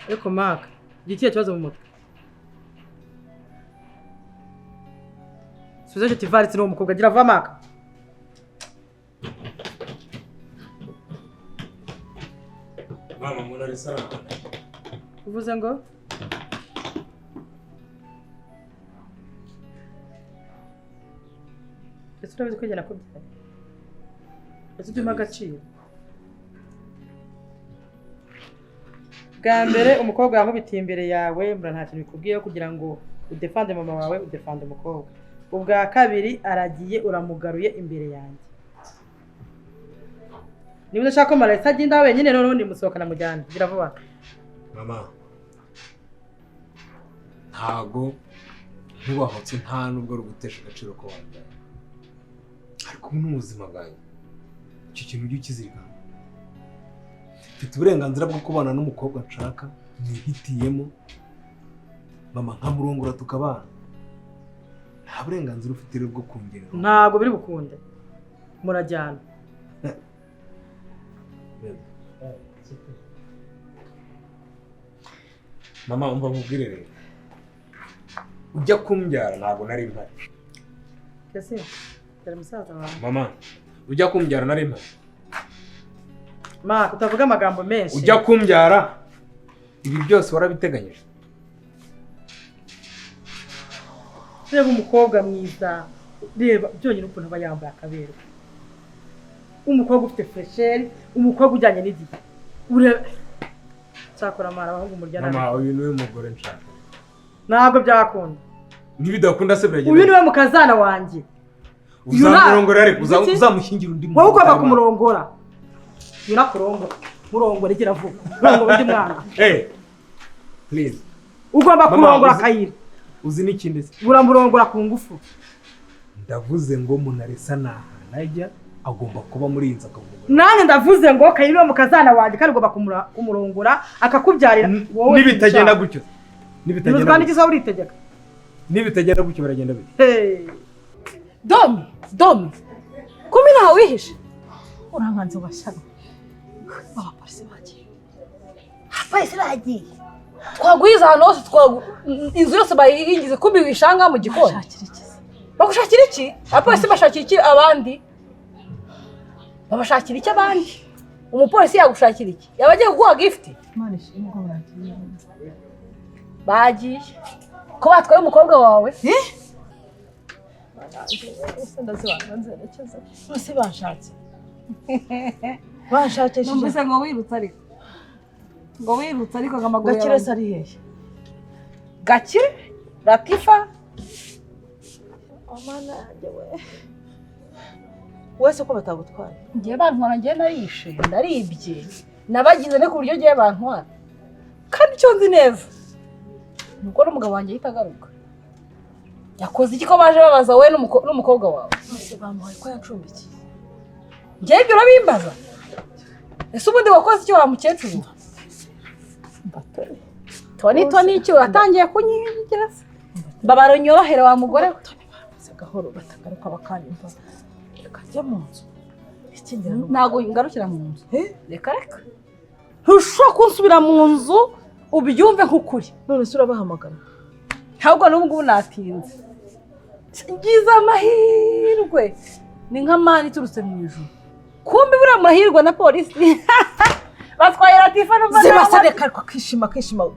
Eko Mark, ikihe kibazo mu mutwe? Subiza icyo tivaritse n'uwo mukobwa agira va Mark. Mama monalisa. Uvuze ngo? Ese urabizi ko njye nakubyara? Ese utuma agaciro? Bwa mbere umukobwa yankubitiye imbere yawe mbura nta kintu bikubwiyeho kugira ngo udefande mama wawe udefande umukobwa. Ubwa kabiri aragiye uramugaruye imbere yanjye. Niba udashaka ko Marisa agenda wenyine noneho ndimusohokana mujyana gira vuba. Mama ntago ntubahotse nta nubwo rugutesha agaciro ko wambaye. Ariko n'ubuzima bwawe icyo kintu ujye ukizirikana. Mfite uburenganzira bwo kubana n'umukobwa nshaka nihitiyemo. Mama nkamurongora tukabana. Nta burenganzira ufite bwo kungerera. Ntago biri bukunde. Murajyana. Mama umva mubwire rero. Ujya kumbyara ntago nari mpari. Kese dore musaza wawe. Mama ujya kumbyara nari mpari. Ma kutavuga amagambo menshi. Ujya kumbyara ibi byose warabiteganyije. Reba umukobwa mwiza. Reba byonyine ukuntu aba yambaye akabero. Umukobwa ufite fresheri, umukobwa ujyanye n'igihe. Urebe cyakora mara abahungu muryana. Mama uyu niwe mugore nshaka. Ntabwo byakunda. Nibidakunda se biragenda. Uyu niwe mukazana wanjye. Uzamurongora ariko uzamushyingira undi muntu. Wowe ugomba kumurongora. Yurakurongora. Murongora igira vuba. Murongora undi mwana. Please. Ugomba kumurongora akayira. Uzi n'ikindi se? Uramurongora ku ngufu. Ndavuze ngo munalisa naha najya agomba kuba muri inza akavuga. Nanjye ndavuze ngo kayiri mukazana wanjye kandi ugomba kumurongora akakubyarira wowe. Nibitagenda gutyo. Nibitagenda. Kandi kiza uritegeka. Nibitagenda gutyo baragenda bite? Domi. Kumi naho wihishe. Uranganze ubashaka. Abapolisi bagiye. Abapolisi bagiye. Twagwiza hano hose inzu yose bayihingize kumbi wishanga mu gikoni. Bagushakira iki? Abapolisi bashakira iki abandi? Babashakira iki abandi? Umupolisi yagushakira iki? Yabagiye kuguha gift? Imana ishimwe ko bagiye. Bagiye. Ko batwaye umukobwa wawe? Bose bashatse. Bashakishije. Numvise ngo wirutse ariko. Ngo wirutse ariko ngamaguru. Gakire sari hehe? Gakire? Latifa? Amana yewe. Wese ko batagutwara. Ngiye bantwara ngiye narishe, ndaribye. Nabagize ne ku buryo ngiye bantwara. Kandi cyo nzi neza. Nuko n'umugabo wanjye yitagaruka. Yakoze iki ko baje babaza we n'umukobwa wawe? Bose bamuhaye ko yacumbikiye. Ngiye ibyo urabimbaza. Ese ubundi wakoze iki wa mukecuru? Toni iki watangiye kunyigira se? Babaro nyorohere wa mugore we. Gahoro batagaruka bakanyumva. Kajya mu nzu. Ikingira ntago ngarukira mu nzu. Reka. Ntushobora kunsubira mu nzu ubyumve nk'ukuri. None se urabahamagara. Ntabwo n'ubwo natinze. Ngize amahirwe. Ni nka mani turutse mu ijuru. Kumbi buriya murahirwa na polisi. Batwaye Latifa n'umwana. Zibasadeka ariko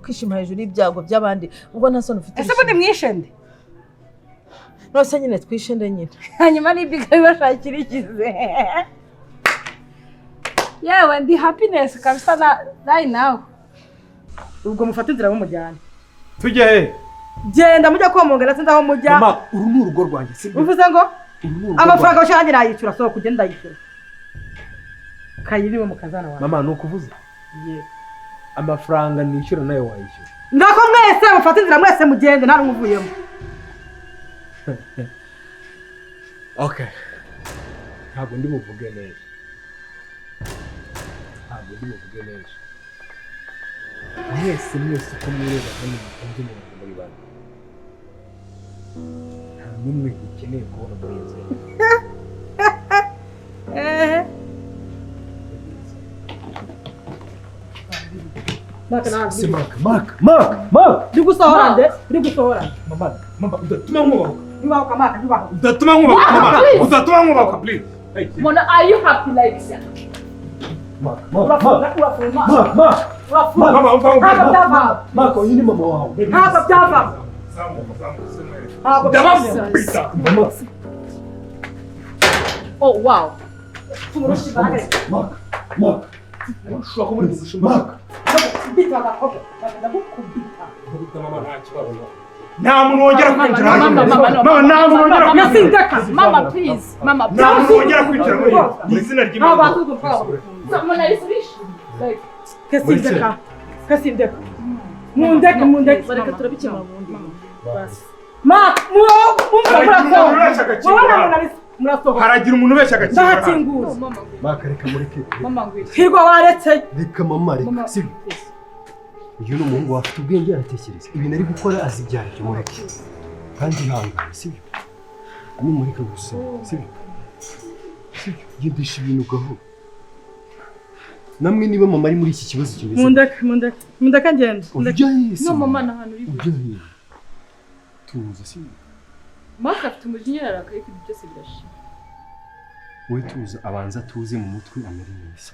kwishima hejuru y'ibyago by'abandi. Ubwo nta soni ufite. Ese bundi mwishende. Nose nyine twishende nyine. Hanyuma nibyiga bibashakira ikize. Yewe ndi happiness kabisa nayi nawe. Ubwo mufata inzira mumujyana. Tujye he? Genda mujya komongera sinzi aho mujya. Mama uru ni urugo rwanjye sibyo? Uvuze ngo amafaranga ushanje nayicura so kugenda yicura. Kayiriwe mukazana wawe. Mama nukuvuze? Ye. Amafaranga nishyura nayo wayishyura. Ndako mwese mufata inzira mwese mugende nta numuvuyemo. Okay. Ntabwo ndi buvuge neza. Mwese ko mureba hano mukunze umuntu muri bane. Nta n'umwe ukeneye kubona muri inzu. Mark. Uri gusohora nde? Uri gusohora. Mama, udatuma nkubahuka. Yubahuka Mark, yubahuka. Udatuma nkubahuka, mama. Udatuma nkubahuka, please. Hey. Mona, are you happy like that? Mark. Mark, uyu ni mama wawe. Hapa byava. Mama. Oh, wow. Mark. Ushobora kumuri gushima. Mark. Kubita gakobe. Ndagukubita. Nta muntu wongera kwinjira hano. Mama, nta muntu wongera kwinjira. Mama, please. Mama, Nta muntu wongera kwinjira muri izina ry'Imana. Monalisa urishi. Kasindeka. Mundeke. Bareka turabikemura bundi. Mark, murasohoka. Haragira umuntu ubeshya agakingura. Ndahakinguza. Mark, reka mureke. Mama ngwira. Hirwa waretse. Reka mama, reka. Sibyo. Uyu ni umuhungu wafite ubwenge aratekereza. Ibintu ari gukora azibyara ibyo mureke. Kandi ihangane, sibyo? Nimureke gusa, sibyo? Yindisha ibintu gahoro. Namwe niba mama ari muri iki kibazo kimeze. Mundeke ngende. No mama na hano uri. Ujyahe. Tuza, sibyo? Mark afite umujinya arakaye ko byose birashira. Wowe tuza abanza tuze mu mutwe amere neza.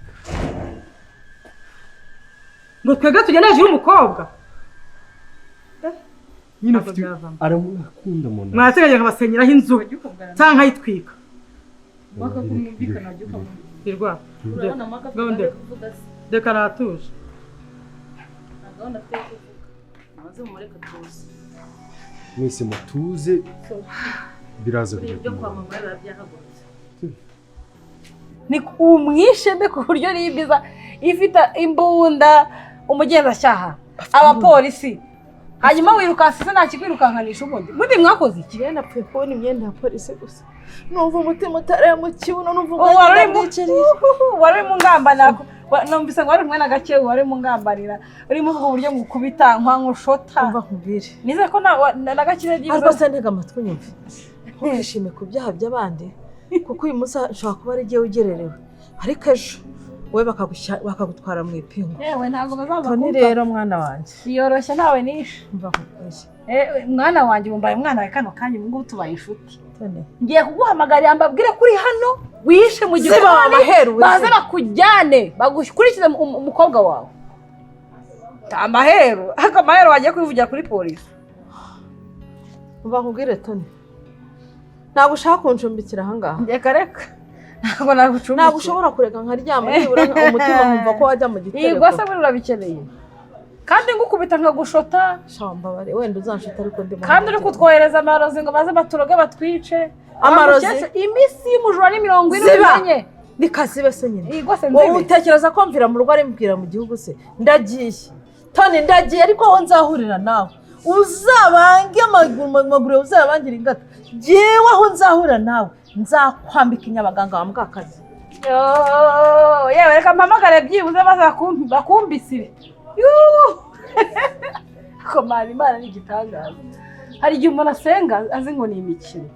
Ngo twebwe tujya hejuru y'umukobwa. Nyina afite aramukunda mona. Mwateganya nkabasenyeraho inzu cyangwa nkayitwika. Mark kumwumvikana ajya ukamubwira. Hirwa. Urabona Mark afite kuvuga se. Reka natuje. Nagahunda afite kuvuga. Amaze mumureka tuzi. Mwese mutuze biraza byo kwa mama byahagurutse. Ni umwishe mbe ku buryo ribiza ifite imbunda umugenzacyaha abapolisi hanyuma wirukanse se ntakikwirukankanisha ubundi mwakoze iki? Njye napfuye kubona imyenda ya polisi gusa numva umutima utaraya mu kibuno numva wari mu ngamba numvise ngo wari umwe na gake wari mu ngambarira urimo uvuga uburyo ngukubita nkushota umva nkubwire nize ko na gake giye ariko se ntega amatwi nyumve ntushime ku byaha by'abandi kuko uyu munsi ushobora kuba ari igihe ugererewe ariko ejo wowe bakagutwara mu ipingu. Yewe ntabwo bazaza kumva rero mwana wanjye yoroshye ntawe nishe umva nkubwire mwana wanjye mumbaye umwana wawe kano kanya ngubu tubaye inshuti ngiye kuguhamagarira mbabwire kuri hano wihishe mu gikoni baze bakujyane bagukurikize umukobwa wawe amahero wagiye kwivugira kuri polisi. umva nkubwire Tony ntabwo ushaka kuncumbikira ahangaha. Reka ntabwo nagucumbikira. Ntabwo ushobora kureka nkaryama nibura umutima nkumva ko wajya mu gitereko. Yego se buri urabikeneye kandi ngukubita nkagushota shambabare wenda uzanshota ariko ndimo kandi uri kutwohereza amarozi ngo baze baturoge batwice amarozi imisi y'umujura ni 40 umenye bikasibe se nyine. Yego se nzibe utekereza ko mvira mu rugo ari mbwira mu gihugu se ndagiye Tony ndagiye ariko aho nzahurira nawe uzabange amaguru uzabangira ingata jewe aho nzahura nawe nzakwambika inyabaganga wa Murakaza. Yewe reka mpamagare byibuze bakumbisire ko Imana ni igitangaza. Hari igihe umuntu asenga azi ngo ni imikino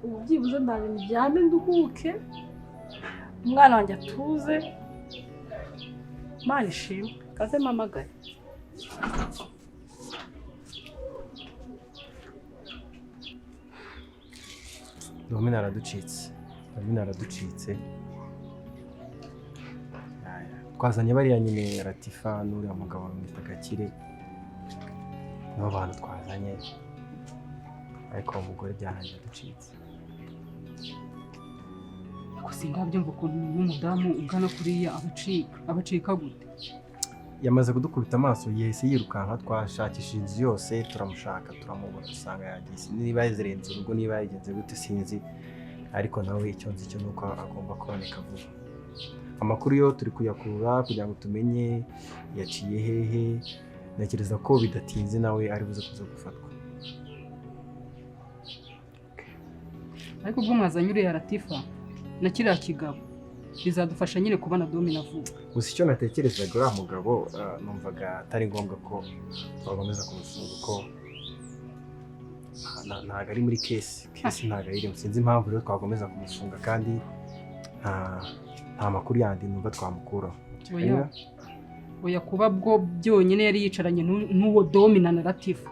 ubu byibuze ndaje nijyane nduhuke umwana wanjye atuze Imana ishimwe kaze mpamagare. Domina araducitse. Twazanye bariya nyine Latifa n'uriya mugabo witwa Gakire. Nibo bantu twazanye. Ariko umugore byarangiye aducitse. Gusinga byumva ukuntu n'umudamu ugana kuriya abacika gute. Yamaze kudukubita amaso yese yirukanka twashakishije inzu yose turamushaka turamubona usanga yagiye niba yazirenze urugo niba yagenze gute sinzi ariko nawe icyo nzi cyo nuko agomba kuboneka vuba. Amakuru yo turi kuyakura kugira ngo tumenye yaciye hehe nakereza ko bidatinze nawe ari buze kuza gufatwa. Ariko ubwo mwazanye uriya Latifa na kiriya kigabo bizadufasha nyine kubana domina vuba. Gusa icyo natekerezaga uriya mugabo numvaga atari ngombwa ko twakomeza kumufunga ko ntago ari muri kesi ntago ari sinzi impamvu rero twakomeza kumufunga kandi nta makuru yandi numva twamukuraho. oya kuba bwo byonyine yari yicaranye n'uwo domina na latifa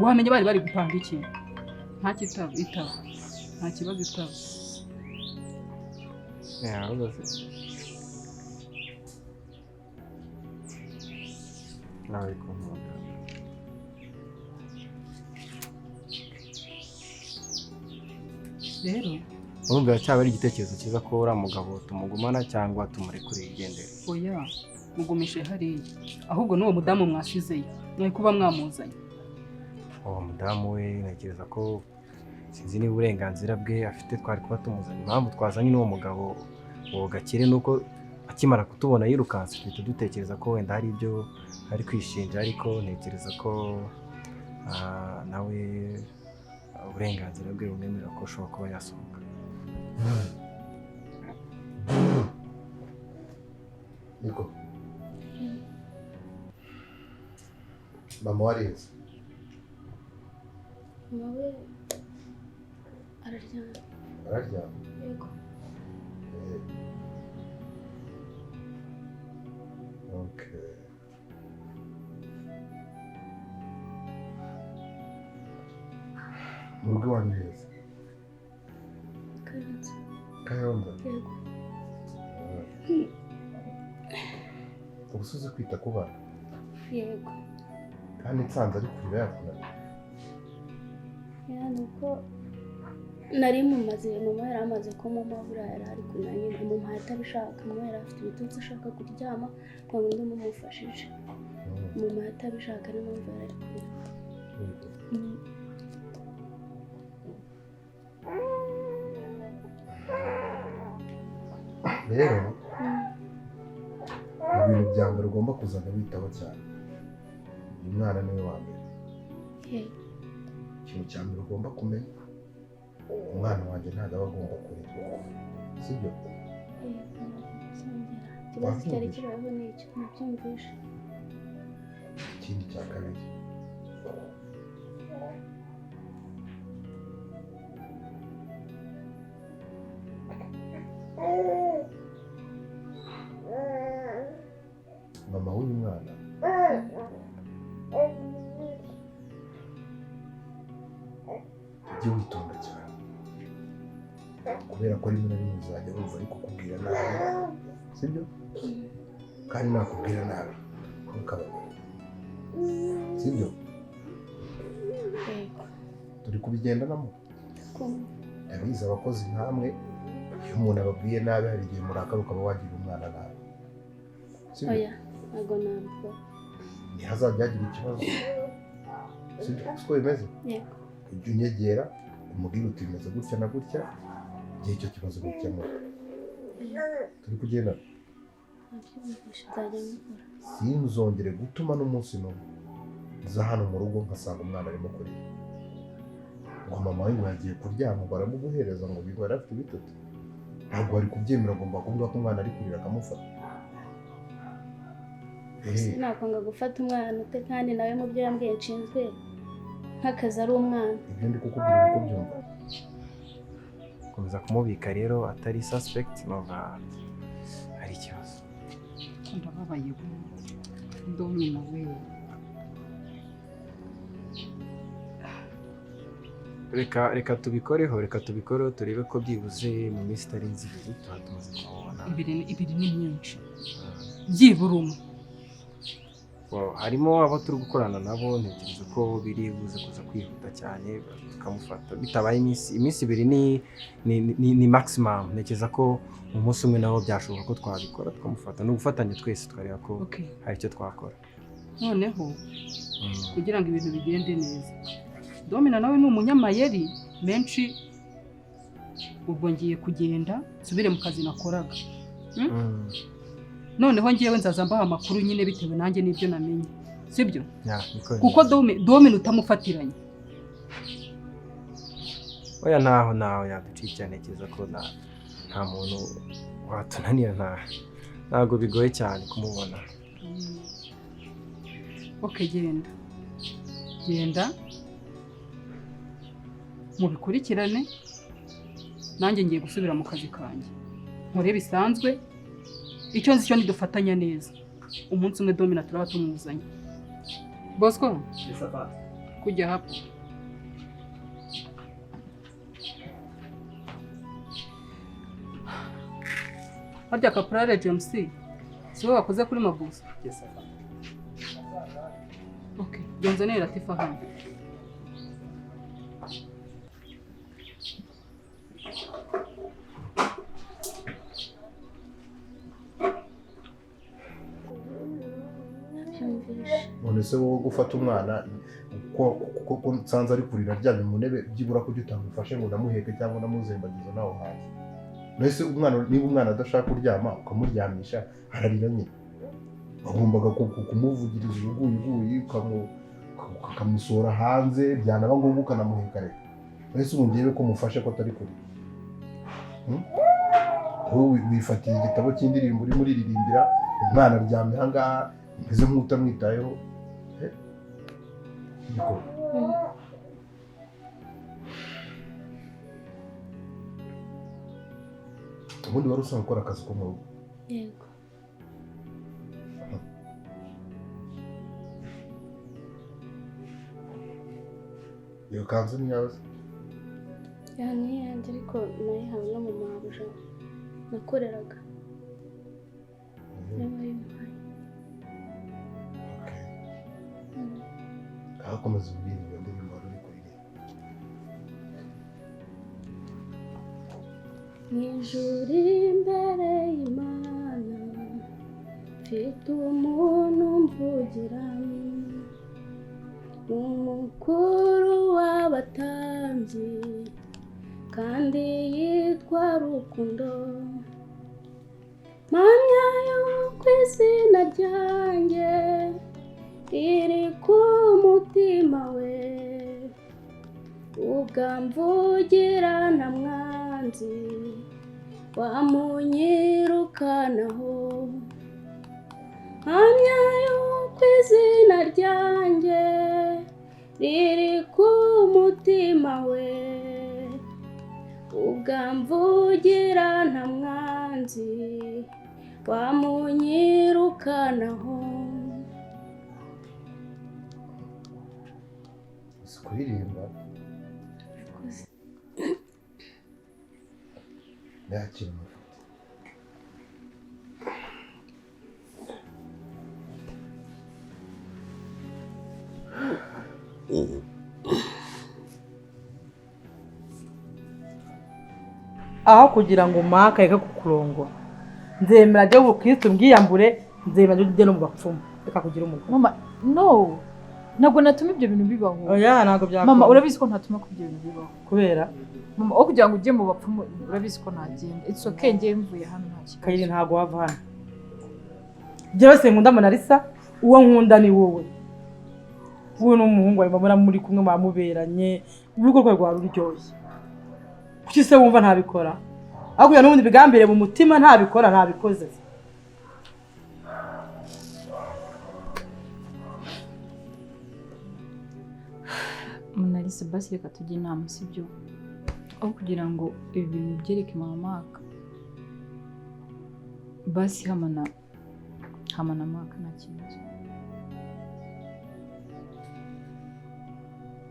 wamenye bari gupanga iki nta kitaba nta kibazo itaba nawe kumva rero urumva cyaba ari igitekerezo cyiza ko uriya mugabo tumugumana cyangwa tumurekure yigendere. oya mugumishe hariya ahubwo n'uwo mudamu mwashizeyo mwari kuba mwamuzanye. uwo mudamu we ntekereza ko sinzi niba uburenganzira bwe afite twari kuba tumuzanye. Impamvu twazanye n'uwo mugabo uwo Gakire nuko akimara kutubona yirukanse duhita dutekereza ko wenda hari ibyo ari kwishinja, ariko ntekereza ko nawe uburenganzira bwe bumwemerera ko ashobora kuba yasohoka. Niko mama warize mama we araryamye. Yego. Okay. Mu rugo iwanyu heza? Kayonza. Yego. Ubusozi kwita ku bana? Yego. Kandi nsanze ari kurira yakuna? Yani uko nari mumaze mama yari amaze ko mama buriya yari ari kurira nyine mama atabishaka, mama yari afite ibitutsi ashaka kuryama ngo ndi mumufashije. Mama atabishaka niyo mpamvu yari ari kurira. Rero ibintu bya mbere ugomba kuzajya witaho cyane, uyu mwana niwe wa mbere. Ikintu cya mbere ugomba kumenya, umwana wanjye ntabwo aba agomba kurira, sibyo? Ikibazo cyari kibaho ni icyo nabyumvishe. Ikindi cya kabiri, mama w'uyu mwana ujye witonda cyane, kubera ko rimwe na rimwe uzajya wumva ari kukubwira nabi, sibyo? Kandi nakubwira nabi ntukababare, sibyo? Turi kubigendanamo. Ndabizi abakozi nkamwe iyo umuntu ababwiye nabi hari igihe murakara ukaba wagira umwana nabi. Oya, ntabwo nabikora. Ntihazajya hagira ikibazo, sibyo? Siko bimeze? Yego. Ujya unyegera umubwire uti bimeze gutya na gutya, igihe icyo kibazo gukemura. Turi kugendana. Sinzongere gutuma n'umunsi n'umwe nza hano mu rugo nkasanga umwana arimo kurira ngo mama we yagiye kuryama baramuguhereza ngo bigo yari afite ibitotsi. Ntabwo ari kubyemera, agomba kuvuga ko umwana ari kurira akamufata. Sinakwanga gufata umwana ute kandi nawe mu byo yambwiye nshinzwe nk'akazi ari umwana. Ibyo ndi kukubwira uko byumva. Komeza kumubika rero atari suspect nova hari ikibazo. Ndababaye domina we. Reka tubikoreho turebe ko byibuze mu minsi itarenze ibiri tuba tumaze kumubona. Ibiri ni myinshi byibura umwe. Harimo abo turi gukorana nabo, ntekereza ko biri buze kuza kwihuta cyane tukamufata bitabaye iminsi ibiri ni maximum. Ntekereza ko umunsi umwe nabo byashoboka ko twabikora tukamufata, no gufatanya twese twareba ko hari icyo twakora. Noneho kugira ngo ibintu bigende neza, domina nawe ni umunyamayeri menshi. Ubwo ngiye kugenda nsubire mu kazi nakoraga. Noneho ngiyewe nzaza mbaha amakuru nyine bitewe nanjye n'ibyo namenye, sibyo? Kuko domina utamufatiranye. Oya naho yaduciye cyane, ntekereza ko nta muntu watunanira, ntabwo bigoye cyane kumubona. Genda mubikurikirane, nanjye ngiye gusubira mu kazi kanjye nkore bisanzwe. Icyo nzi cyo nidufatanya neza umunsi umwe domina turaba tumuzanye. Bosco kujya hapo. Harya kaprale James siwe wakoze kuri mabusa? Yes, sir. Okay, jonzanira Latifa hano. none se wowe gufata umwana kuko nsanze ari kurira aryamye mu ntebe byibura kujya utamufashe ngo namuheke cyangwa namuzembagize nawe hanze. Nese umwana niba umwana adashaka kuryama ukamuryamisha ararira nyine. Bagombaga kumuvugiriza ubuguyiguyi ukamusora hanze byanaba ngombwa ukanamuheka reka. Nese ubu ngewe ko mufashe ko atari kuri. Wowe wifatiye igitabo cy'indirimbo uri muriririmbira umwana aryamye ahangaha meze nk'utamwitayeho. Niko ubundi wari usanzwe ukora akazi ko mu rugo? Yego. Iyo kanzu ni yawe? Yani yanjye ariko nayihawe no mu mabuja nakoreraga. Akomeza ubwira iyo ndirimbo wari uri kuririmba. Mw'ijuru imbere y'Imana mfite umuntu mvugira, umukuru w'abatambyi kandi yitwa Rukundo. Mpamya yuko izina ryanjye riri ku mutima we, ugamvugira nta mwanzi wamunyirukanaho. Mpamya yuko izina ryanjye riri ku mutima we, ugamvugira nta mwanzi wamunyirukanaho. Kuririmba yakira amafoto. aho kugira ngo maka yeka kukurongora nzemera ajya ubukristo mbwiyambure, nzemera ujye no mu bapfumu reka kugira umugabo. Mama no, ntabwo natuma ibyo bintu bibaho. Oya ntabwo byakora. Mama urabizi ko ntatuma ko ibyo bintu bibaho. Kubera Mama aho kugira ngo ujye mu bapfumu urabizi ko ntagenda. It's okay, ngiye mvuye hano nta kibazo. Kayiri ntabwo wava hano. Jewe se nkunda monalisa, uwo nkunda ni wowe. Wowe n'umuhungu wawe mama muri kumwe bamuberanye, urugo rwe rwa ruryoshye. Kuki se wumva ntabikora? Aho kugira n'ubundi bigambire mu mutima ntabikora ntabikoze. Monalisa basi reka tujye inama sibyo, aho kugira ngo ibi bintu byereke mama maka basi hamana maka nta kibazo.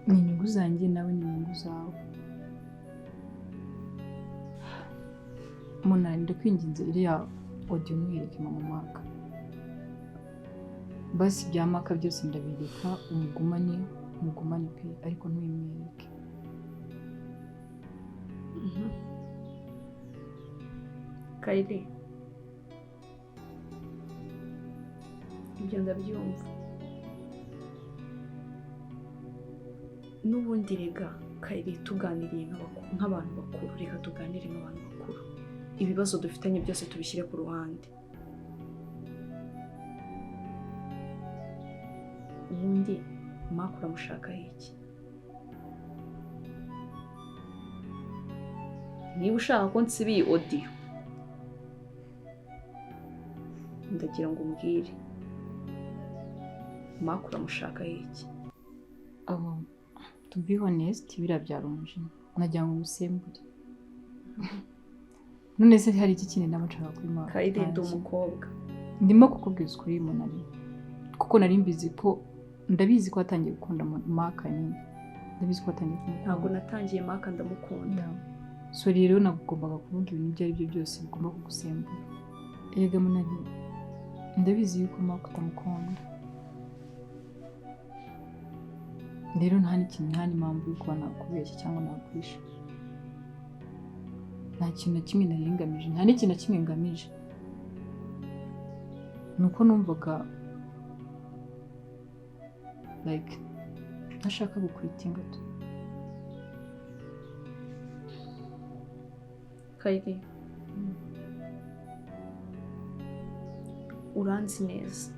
Ni inyungu zanjye nawe ni inyungu zawe. Monali ndakwinginze iriya audio nwereke mama maka basi bya maka byose ndabireka, umugumane pe ariko ntuyimwereke. Kayiri, ibyo ndabyumva. N'ubundi rega Kayiri tuganiriye nk'abantu bakuru, reka tuganire nk'abantu bakuru. Ibibazo dufitanye byose tubishyire ku ruhande. Ubundi maka uramushakaho iki? Niba ushaka ko nsibiye audio ndagira ngo umbwire maka uramushakaho iki? To be honest, birabyarunje nagira ngo musembure. None se hari iki kintu ndamashaka kuri maka? Kayiri ndi umukobwa, ndimo kukubwiza ukuri Monali kuko nari mbizi ko ndabizi ko atangiye gukunda Maka nyine ndabizi ko atangiye kumukunda ntabwo natangiye Maka ndamukunda so rero nagombaga kuvuga ibintu ibyo ari byo byose bigomba kugusembura erega Monali ndabizi yuko Maka utamukunda rero nta n'ikintu nta n'impamvu yo kuba nakubeshya cyangwa nakwisha nta kintu na kimwe nari ngamije nta n'ikintu na kimwe ngamije nuko numvaga like ntashaka gukwitinga tu Kayiri uranzi neza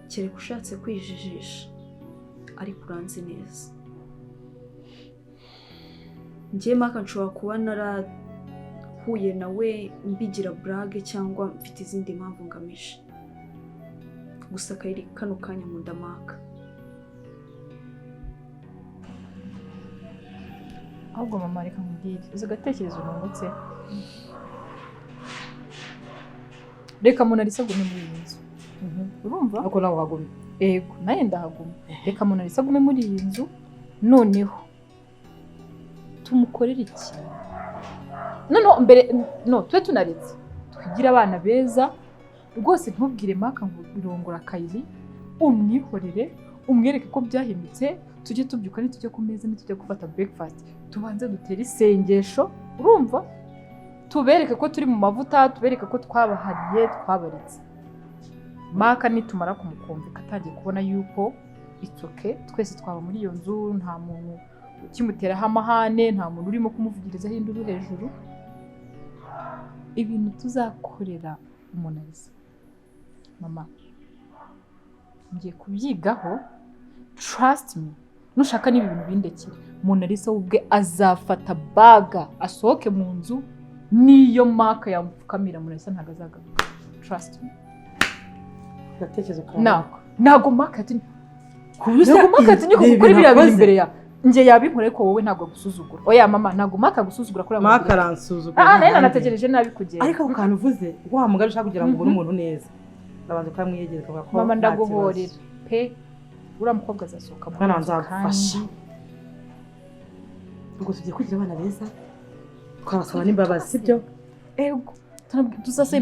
kereka ushatse kwijijisha ariko uranzi neza njye Maka nshobora kuba narahuye nawe mbigira burage cyangwa mfite izindi mpamvu ngamije gusa Kayiri kano kanya nkunda Maka ahubwo mama reka nkubwire uzi agatekerezo nungutse reka Monalisa agume muri iyi nzu urumva ako nawe wagumye yego naye ndahaguma reka Monalisa agume muri iyi nzu noneho tumukorera iki noneho mbere no twe tunaretse twigira abana beza rwose ntubwire Maka ngo birongora Kayiri umwihorere umwereke ko byahindutse tujye tubyuka nitujya ku meza nitujya gufata breakfast tubanze dutere isengesho urumva tubereke ko turi mu mavuta tubereke ko twabahariye twabaretse Maka nitumara kumukumvika atangiye kubona yuko it's okay twese twaba muri iyo nzu nta muntu ukimuteraho amahane nta muntu urimo kumuvugirizaho induru hejuru ibintu tuzakorera Monalisa mama ngiye kubyigaho trust me nushaka niba ibintu bindekire Monalisa ubwe azafata baga asohoke mu nzu niyo Maka yamupfukamira Monalisa ntago azagaruka trust me gatekerezo kawe ntago Maka ati kuri biriya biri imbere ya nje yabinkore ko wowe ntago gusuzugura oya mama ntago Maka gusuzugura kuri Maka aransuzugura nayo nategereje nabi kugenda ariko ukantu uvuze wa mugari ushaka kugira ngo ubone umuntu neza nabanze kwamwiyegereza kwa mama ndaguhorera pe ura mukobwa azasohoka mu nzu nzagufasha ngo tujye kugira abana beza twabasaba n'imbabazi sibyo ego tuzasaba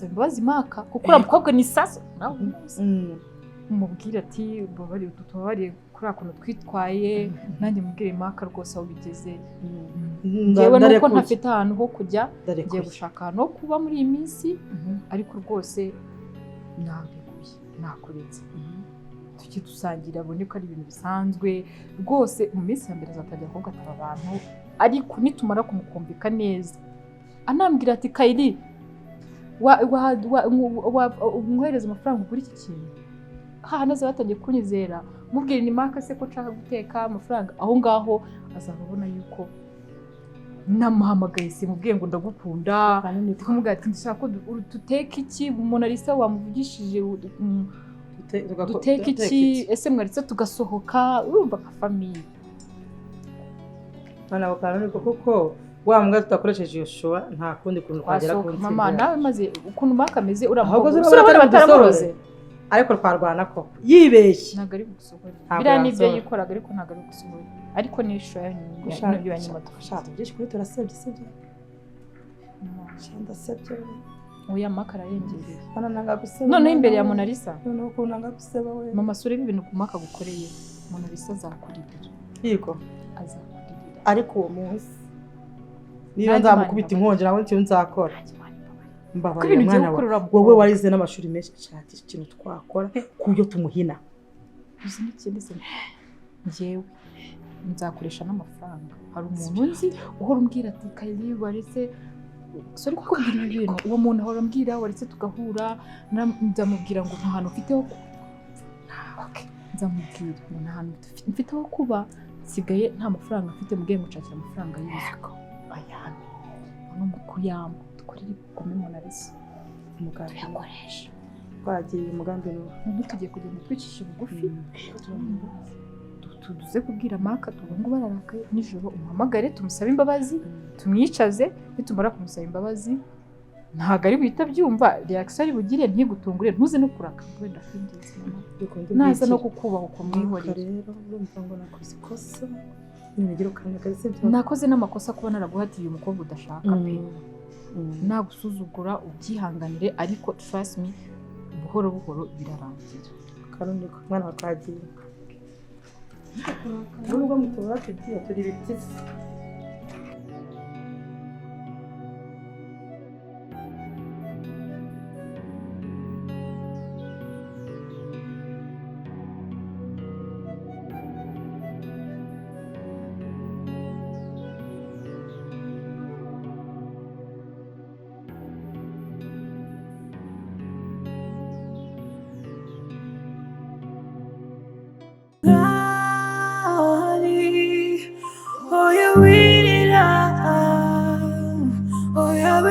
imbabazi Maka kuko ura mukobwa ni saso nawe umubwira ati babari tutubabariye kuri akuntu twitwaye nanjye mubwire Maka rwose aho bigeze ngewe nuko ntafite ahantu ho kujya ngiye gushaka ahantu ho kuba muri iyi minsi ariko rwose nakuretse tujye dusangira abone ko ari ibintu bisanzwe rwose mu minsi ya mbere azatangira kuvuga ati aba bantu ariko nitumara kumukumvika neza anambwira ati Kayiri umwohereza amafaranga kuri iki kintu nazo batangiye kunyizera mubwire ni Maka se ko nshaka guteka amafaranga aho ngaho azababona yuko namuhamagaye simubwiye ngo ndagukunda tukamubwira ati ndashaka ko duteka iki Monalisa wamuvugishije duteka iki ese mwaritse tugasohoka urumva nka famille bana bakarone kuko wa mbwa tutakoresheje iyo showa nta kundi kuntu twagera ku ntsinzi mama nawe maze ukuntu Maka ameze urabona bataramuroze ariko twarwana ko yibeshye ntago ari gusohora biriya nibyo yikoraga ariko ntago ari gusohora ariko ni shoya nyuma twashaka byinshi kuri turasebye sibyo shanda sebye oya Maka ararengereye bana nanga guseba none imbere ya Monalisa none uko nanga guseba we mama sure ibintu Maka gukoreye Monalisa azakuririra yego azakuririra ariko uwo munsi niyo nzamukubita inkonje nawe icyo nzakora mbabarira mwana wowe warize n'amashuri menshi cyati ikintu twakora kuyo tumuhina uzi n'ikindi se njyewe nzakoresha n'amafaranga hari umuntu nzi uhora umbwira ati Kayiri waretse sori kukubwira ibintu uwo muntu ahora ambwira waretse tugahura nzamubwira ngo nta hantu ufite ho nzamubwira nta hantu mfite ho kuba sigaye nta mafaranga mfite mugiye gucakira amafaranga y'isuka ayane no mukuyamba dukorere kome Monalisa umugambi twagiye umugambi no tugiye kugenda twicisha bugufi tuduze kubwira maka tuvuga ngo bararakaye nijoro umuhamagare tumusabe imbabazi tumwicaze nitumara kumusaba imbabazi ntago ari buhita byumva reaction ari bugire ntigutungure ntuze no kuraka wenda kwinjiza naza no kukubaho kumwihorera rero urumva ngo nakoze ikosa nigero kanagaze nakoze n'amakosa kuba naraguhatiye umukobwa udashaka pe nagusuzugura ubyihanganire ariko trust me buhoro buhoro birarangira karundi ko mwana wakagiye nubwo mutubura tugiye turi bitisi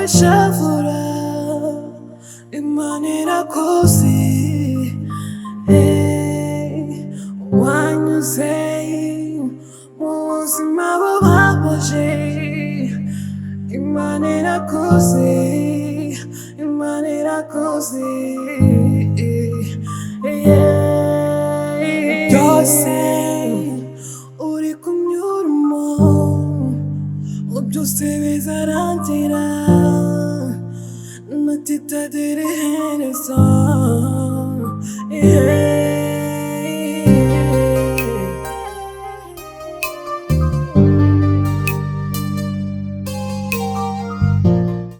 Shavura imanira kosi wanyuze mu buzima bubabaje imanira kosi byose uri kumyuramo byose bizarangira natitaderehereza